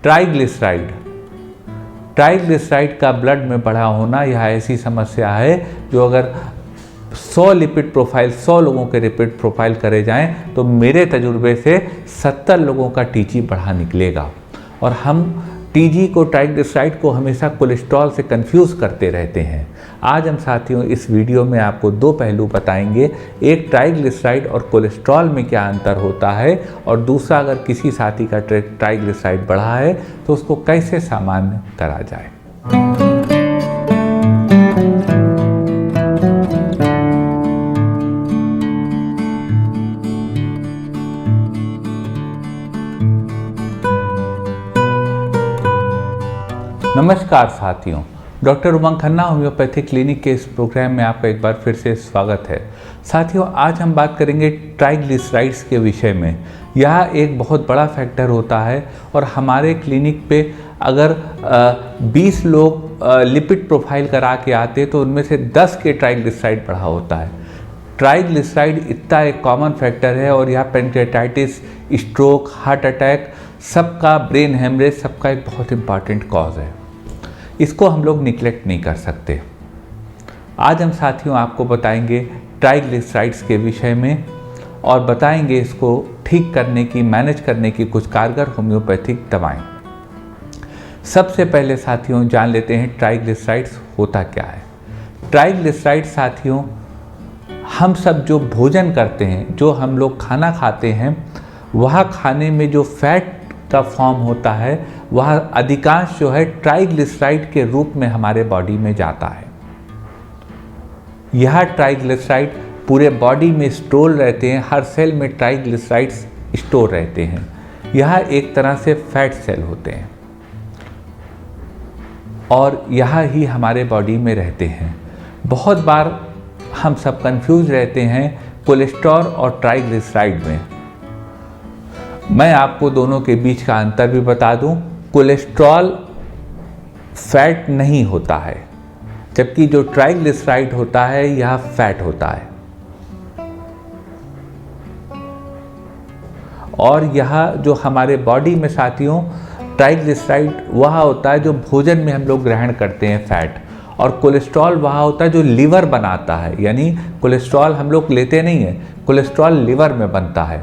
Triglyceride. Triglyceride का blood में बढ़ा होना यह ऐसी समस्या है जो अगर 100 लिपिड प्रोफाइल 100 लोगों के लिपिड प्रोफाइल करे जाएं तो मेरे तजुर्बे से 70 लोगों का टीजी बढ़ा निकलेगा। और हम टीजी को ट्राइग्लिसराइड को हमेशा कोलेस्ट्रॉल से कंफ्यूज करते रहते हैं। आज हम साथियों इस वीडियो में आपको दो पहलू बताएंगे, एक ट्राइग्लिसराइड और कोलेस्ट्रॉल में क्या अंतर होता है, और दूसरा अगर किसी साथी का ट्राइग्लिसराइड बढ़ा है तो उसको कैसे सामान्य करा जाए। नमस्कार साथियों, डॉक्टर उमंग खन्ना होम्योपैथिक क्लिनिक के इस प्रोग्राम में आपका एक बार फिर से स्वागत है। साथियों, आज हम बात करेंगे ट्राइग्लिसराइड्स के विषय में। यह एक बहुत बड़ा फैक्टर होता है और हमारे क्लिनिक पे अगर 20 लोग लिपिड प्रोफाइल करा के आते तो उनमें से 10 के ट्राइग्लिसराइड बढ़ा होता है। ट्राइग्लिसराइड इतना एक कॉमन फैक्टर है और यह पेनक्रेटाइटिस, स्ट्रोक, हार्ट अटैक, सबका ब्रेन हेमरेज, सबका एक बहुत इंपॉर्टेंट कॉज है। इसको हम लोग निगलेक्ट नहीं कर सकते। आज हम साथियों आपको बताएंगे ट्राइग्लिसराइड्स के विषय में और बताएंगे इसको ठीक करने की, मैनेज करने की कुछ कारगर होम्योपैथिक दवाएं। सबसे पहले साथियों जान लेते हैं ट्राइग्लिसराइड्स होता क्या है। ट्राइग्लिसराइड साथियों, हम सब जो भोजन करते हैं, जो हम लोग खाना खाते हैं, वह खाने में जो फैट का फॉर्म होता है वह अधिकांश जो है ट्राइग्लिसराइड के रूप में हमारे बॉडी में जाता है। यह ट्राइग्लिसराइड पूरे बॉडी में स्टोर रहते हैं, हर सेल में ट्राइग्लिसराइड्स स्टोर रहते हैं। यह एक तरह से फैट सेल होते हैं और यह ही हमारे बॉडी में रहते हैं। बहुत बार हम सब कंफ्यूज रहते हैं कोलेस्ट्रॉल और ट्राइग्लिसराइड में। मैं आपको दोनों के बीच का अंतर भी बता दूं। कोलेस्ट्रॉल फैट नहीं होता है, जबकि जो ट्राइग्लिसराइड होता है यह फैट होता है। और यह जो हमारे बॉडी में साथियों ट्राइग्लिसराइड वह होता है जो भोजन में हम लोग ग्रहण करते हैं फैट, और कोलेस्ट्रॉल वह होता है जो लीवर बनाता है। यानी कोलेस्ट्रॉल हम लोग लेते नहीं हैं, कोलेस्ट्रॉल लीवर में बनता है।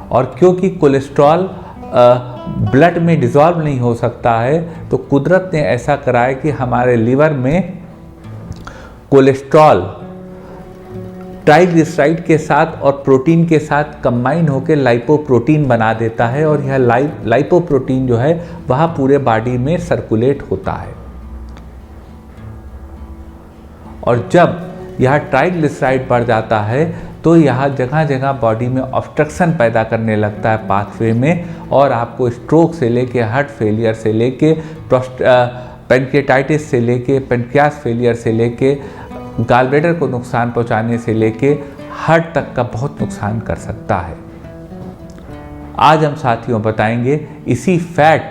और क्योंकि कोलेस्ट्रॉल ब्लड में डिज़ोल्व नहीं हो सकता है तो कुदरत ने ऐसा करा है कि हमारे लीवर में कोलेस्ट्रॉल ट्राइग्लिसराइड के साथ और प्रोटीन के साथ कंबाइन होकर लाइपोप्रोटीन बना देता है, और यह लाइपोप्रोटीन जो है वह पूरे बॉडी में सर्कुलेट होता है। और जब यह ट्राइग्लिसराइड बढ़ जाता है तो यह जगह जगह बॉडी में ऑब्स्ट्रक्शन पैदा करने लगता है पाथवे में, और आपको स्ट्रोक से लेके हार्ट फेलियर से लेके पेनक्रेटाइटिस से लेके पेनक्रियास फेलियर से लेके गॉलब्लैडर को नुकसान पहुंचाने से लेके हार्ट तक का बहुत नुकसान कर सकता है। आज हम साथियों बताएंगे इसी फैट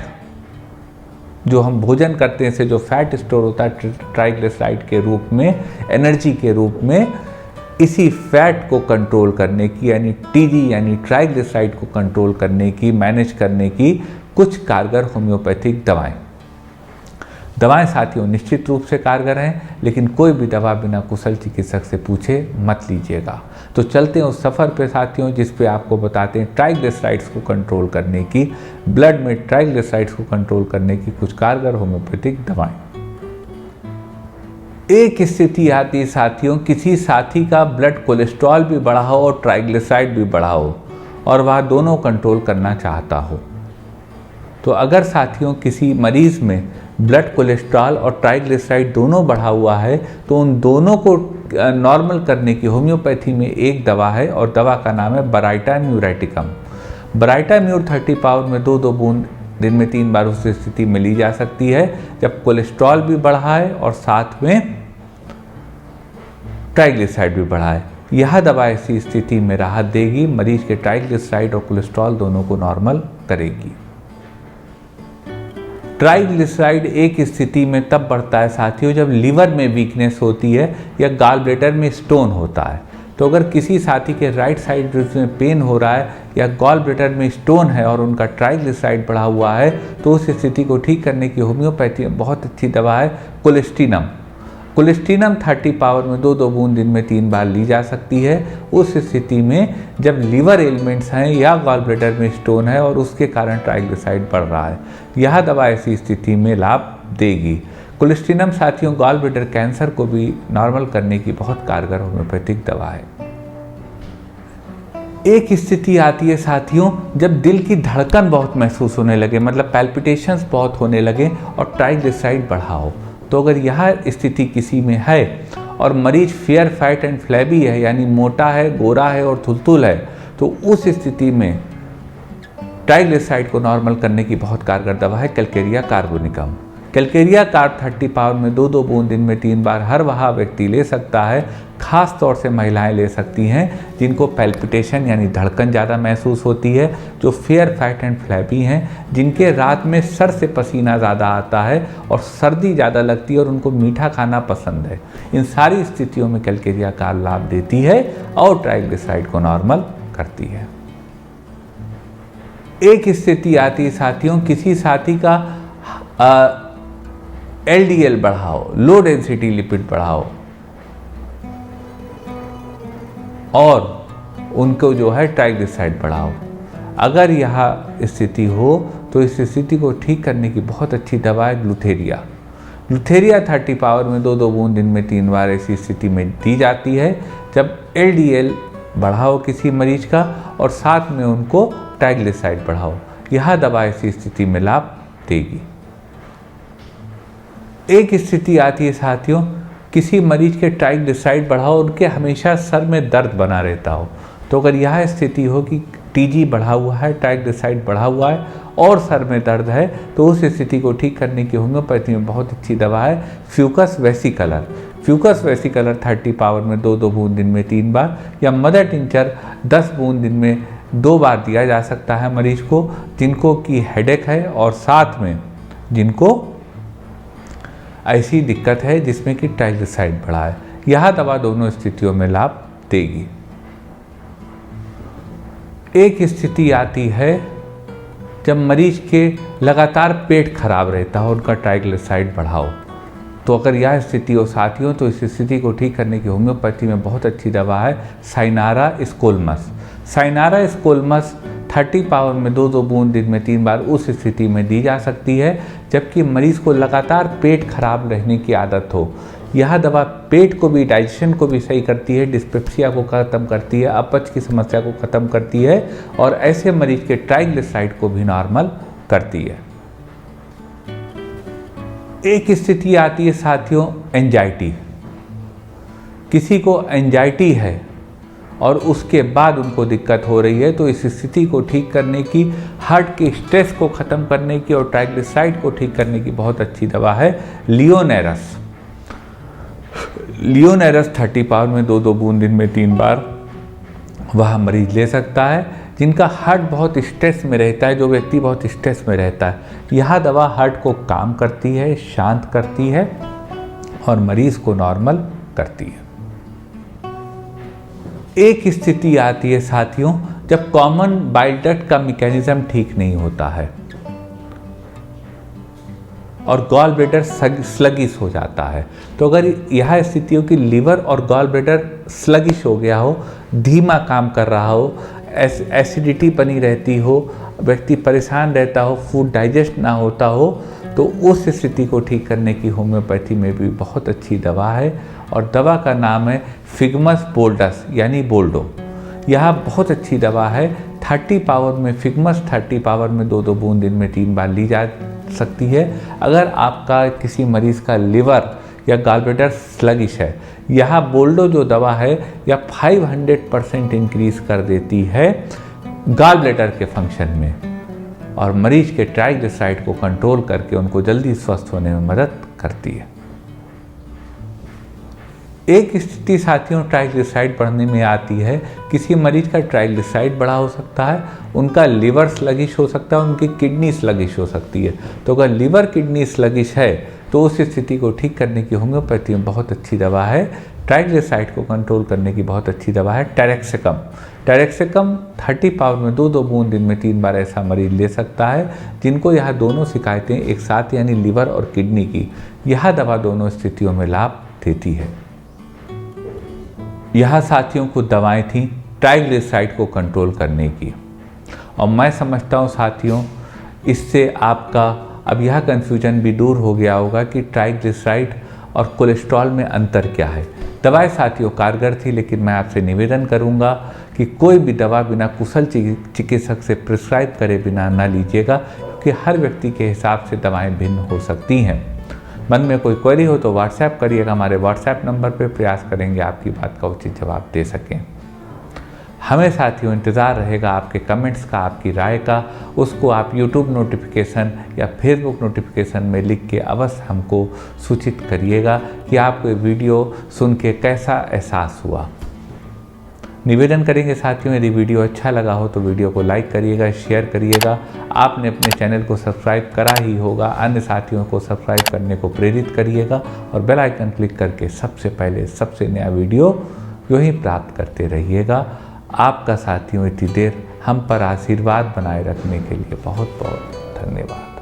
जो हम भोजन करते हैं से जो फैट स्टोर होता है ट्राइग्लिसराइड के रूप में, एनर्जी के रूप में, इसी फैट को कंट्रोल करने की, यानी टीजी यानी ट्राइग्लिसराइड को कंट्रोल करने की, मैनेज करने की कुछ कारगर होम्योपैथिक दवाएं साथियों निश्चित रूप से कारगर हैं, लेकिन कोई भी दवा बिना कुशल चिकित्सक से पूछे मत लीजिएगा। तो चलते हैं उस सफ़र पे साथियों जिस पे आपको बताते हैं ट्राइग्लिसराइड्स को कंट्रोल करने की, ब्लड में ट्राइग्लिसराइड्स को कंट्रोल करने की कुछ कारगर होम्योपैथिक दवाएं। एक स्थिति आती है साथियों, किसी साथी का ब्लड कोलेस्ट्रॉल भी बढ़ा हो और ट्राइग्लिसराइड भी बढ़ा हो और वह दोनों कंट्रोल करना चाहता हो। तो अगर साथियों किसी मरीज़ में ब्लड कोलेस्ट्रॉल और ट्राइग्लिसराइड दोनों बढ़ा हुआ है तो उन दोनों को नॉर्मल करने की होम्योपैथी में एक दवा है, और दवा का नाम है बराइटा म्यूरेटिकम। बराइटा म्यूर 30 पावर में 2-2 बूंद दिन में 3 बार उस स्थिति में ली जा सकती है जब कोलेस्ट्रॉल भी बढ़ा है और साथ में ट्राइग्लिसराइड भी बढ़ा है। यह दवा ऐसी स्थिति में राहत देगी, मरीज के ट्राइग्लिसराइड और कोलेस्ट्रॉल दोनों को नॉर्मल करेगी। ट्राइग्लिसराइड एक स्थिति में तब बढ़ता है साथियों जब लीवर में वीकनेस होती है या गॉल ब्लैडर में स्टोन होता है। तो अगर किसी साथी के राइट साइड में पेन हो रहा है या गॉल ब्लैडर में स्टोन है और उनका ट्राइग्लिसराइड बढ़ा हुआ है, तो उस स्थिति को ठीक करने की होम्योपैथी में बहुत अच्छी दवा है कोलेस्टिनम। कोलेस्टिनम 30 पावर में 2-2 बूंद दिन में 3 बार ली जा सकती है उस स्थिति में जब लीवर एलिमेंट्स हैं या गॉल ब्लैडर में स्टोन है और उसके कारण ट्राइग्लिसराइड बढ़ रहा है। यह दवा ऐसी स्थिति में लाभ देगी। कोलेस्टिनम साथियों गॉल ब्लैडर कैंसर को भी नॉर्मल करने की बहुत कारगर होम्योपैथिक दवा है। एक स्थिति आती है साथियों जब दिल की धड़कन बहुत महसूस होने लगे, मतलब पैल्पिटेशंस बहुत होने लगे और ट्राइग्लिसराइड बढ़ा हो। तो अगर यह स्थिति किसी में है और मरीज फेयर फैट एंड फ्लैबी है, यानी मोटा है, गोरा है और थुलथुल है, तो उस स्थिति में ट्राइग्लिसराइड को नॉर्मल करने की बहुत कारगर दवा है Calcarea carbonicum. Calcarea carb 30 power में 2-2 बूंद दिन में 3 बार हर वह व्यक्ति ले सकता है। खास तौर से महिलाएं ले सकती हैं जिनको पैल्पिटेशन यानी धड़कन ज़्यादा महसूस होती है, जो फेयर फैट एंड फ्लैबी हैं, जिनके रात में सर से पसीना ज़्यादा आता है और सर्दी ज़्यादा लगती है और उनको मीठा खाना पसंद है। इन सारी स्थितियों में कैलकेरिया कार्ब लाभ देती है और ट्राइग्लिसराइड को नॉर्मल करती है। एक स्थिति आती है साथियों, किसी साथी का LDL बढ़ाओ, लो डेंसिटी लिपिड बढ़ाओ और उनको जो है ट्राइग्लिसराइड बढ़ाओ। अगर यह स्थिति हो तो इस स्थिति को ठीक करने की बहुत अच्छी दवा है ग्लूथेरिया। ग्लूथेरिया 30 पावर में 2-2 बूंद दिन में 3 बार ऐसी स्थिति में दी जाती है जब LDL बढ़ाओ किसी मरीज का और साथ में उनको ट्राइग्लिसराइड बढ़ाओ। यह दवा ऐसी स्थिति में लाभ देगी। एक स्थिति आती है साथियों, किसी मरीज के ट्राइग्लिसराइड बढ़ाओ, उनके हमेशा सर में दर्द बना रहता हो। तो अगर यह स्थिति हो कि TG बढ़ा हुआ है, ट्राइग्लिसराइड बढ़ा हुआ है और सर में दर्द है, तो उस स्थिति को ठीक करने की होम्योपैथी में बहुत अच्छी दवा है फ्यूकस वेसिकलर। फ्यूकस वेसिकलर 30 पावर में 2-2 बूंद दिन में 3 बार या मदर टिंचर 10 बूंद दिन में 2 बार दिया जा सकता है मरीज को जिनको की हेडेक है और साथ में जिनको ऐसी दिक्कत है जिसमें कि ट्राइग्लिसराइड बढ़ा है। यह दवा दोनों स्थितियों में लाभ देगी। एक स्थिति आती है जब मरीज के लगातार पेट खराब रहता हो, उनका ट्राइग्लिसराइड बढ़ाओ। तो अगर यह स्थिति हो साथियों तो इस स्थिति को ठीक करने की होम्योपैथी में बहुत अच्छी दवा है साइनारा स्कोल्मस। साइनारा स्कोल्मस 30 पावर में 2-2 बूंद दिन में 3 बार उस स्थिति में दी जा सकती है जबकि मरीज को लगातार पेट खराब रहने की आदत हो। यह दवा पेट को भी, डाइजेशन को भी सही करती है, डिस्पेप्सिया को ख़त्म करती है, अपच की समस्या को ख़त्म करती है और ऐसे मरीज के ट्राइग्लिसराइड को भी नॉर्मल करती है। एक स्थिति आती है साथियों एंजाइटी। किसी को एंजाइटी है और उसके बाद उनको दिक्कत हो रही है, तो इस स्थिति को ठीक करने की, हार्ट के स्ट्रेस को ख़त्म करने की और ट्राइग्लिसराइड को ठीक करने की बहुत अच्छी दवा है लियोनेरस। लियोनेरस 30 पावर में 2-2 बूंद दिन में 3 बार वह मरीज ले सकता है जिनका हार्ट बहुत स्ट्रेस में रहता है, जो व्यक्ति बहुत स्ट्रेस में रहता है। यह दवा हार्ट को काम करती है, शांत करती है और मरीज को नॉर्मल करती है। एक स्थिति आती है साथियों जब कॉमन बाइल डक्ट का मैकेनिज्म ठीक नहीं होता है और गॉल ब्लैडर स्लगिश हो जाता है। तो अगर यह स्थिति हो कि लीवर और गॉल ब्लैडर स्लगिश हो गया हो, धीमा काम कर रहा हो, एसिडिटी बनी रहती हो, व्यक्ति परेशान रहता हो, फूड डाइजेस्ट ना होता हो, तो उस स्थिति को ठीक करने की होम्योपैथी में भी बहुत अच्छी दवा है और दवा का नाम है फिगमस बोल्डस यानी बोल्डो। यह बहुत अच्छी दवा है। 30 पावर में फिगमस 30 पावर में 2-2 बूंद दिन में 3 बार ली जा सकती है। अगर आपका किसी मरीज़ का लिवर या गॉल ब्लैडर स्लगिश है, यह बोल्डो जो दवा है यह 500% इंक्रीज कर देती है गॉल ब्लैडर के फंक्शन में और मरीज के ट्राइग्लिसराइड को कंट्रोल करके उनको जल्दी स्वस्थ होने में मदद करती है। एक स्थिति साथियों ट्राइग्लिसराइड बढ़ने में आती है, किसी मरीज का ट्राइग्लिसराइड बढ़ा हो सकता है, उनका लिवर स्लगिश हो सकता है, उनकी किडनी स्लगिश हो सकती है। तो अगर लिवर किडनी स्लगिश है तो उस स्थिति को ठीक करने की होम्योपैथी में बहुत अच्छी दवा है ट्राइग्लिसराइड को कंट्रोल करने की बहुत अच्छी दवा है टैरेक्सिकम। टैरेक्सिकम 30 पावर में 2-2 बूंद दिन में 3 बार ऐसा मरीज ले सकता है जिनको यह दोनों शिकायतें एक साथ यानी लिवर और किडनी की, यह दवा दोनों स्थितियों में लाभ देती है। यह साथियों कुछ दवाएं थीं ट्राइग्लिसराइड को कंट्रोल करने की, और मैं समझता हूँ साथियों इससे आपका अब यह कन्फ्यूजन भी दूर हो गया होगा कि ट्राइग्लिसराइड और कोलेस्ट्रॉल में अंतर क्या है। दवाएं साथियों कारगर थी, लेकिन मैं आपसे निवेदन करूंगा कि कोई भी दवा बिना कुशल चिकित्सक से प्रिस्क्राइब करे बिना ना लीजिएगा, क्योंकि हर व्यक्ति के हिसाब से दवाएं भिन्न हो सकती हैं। मन में कोई क्वेरी हो तो व्हाट्सएप करिएगा, हमारे व्हाट्सएप नंबर पर प्रयास करेंगे आपकी बात का उचित जवाब दे सकें। हमें साथियों इंतज़ार रहेगा आपके कमेंट्स का, आपकी राय का। उसको आप यूट्यूब नोटिफिकेशन या फेसबुक नोटिफिकेशन में लिख के अवश्य हमको सूचित करिएगा कि आपको ये वीडियो सुन के कैसा एहसास हुआ। निवेदन करेंगे साथियों यदि वीडियो अच्छा लगा हो तो वीडियो को लाइक करिएगा, शेयर करिएगा। आपने अपने चैनल को सब्सक्राइब करा ही होगा, अन्य साथियों को सब्सक्राइब करने को प्रेरित करिएगा और बेल आइकन क्लिक करके सबसे पहले सबसे नया वीडियो यूँ ही प्राप्त करते रहिएगा। आपका साथियों इतनी देर हम पर आशीर्वाद बनाए रखने के लिए बहुत बहुत धन्यवाद।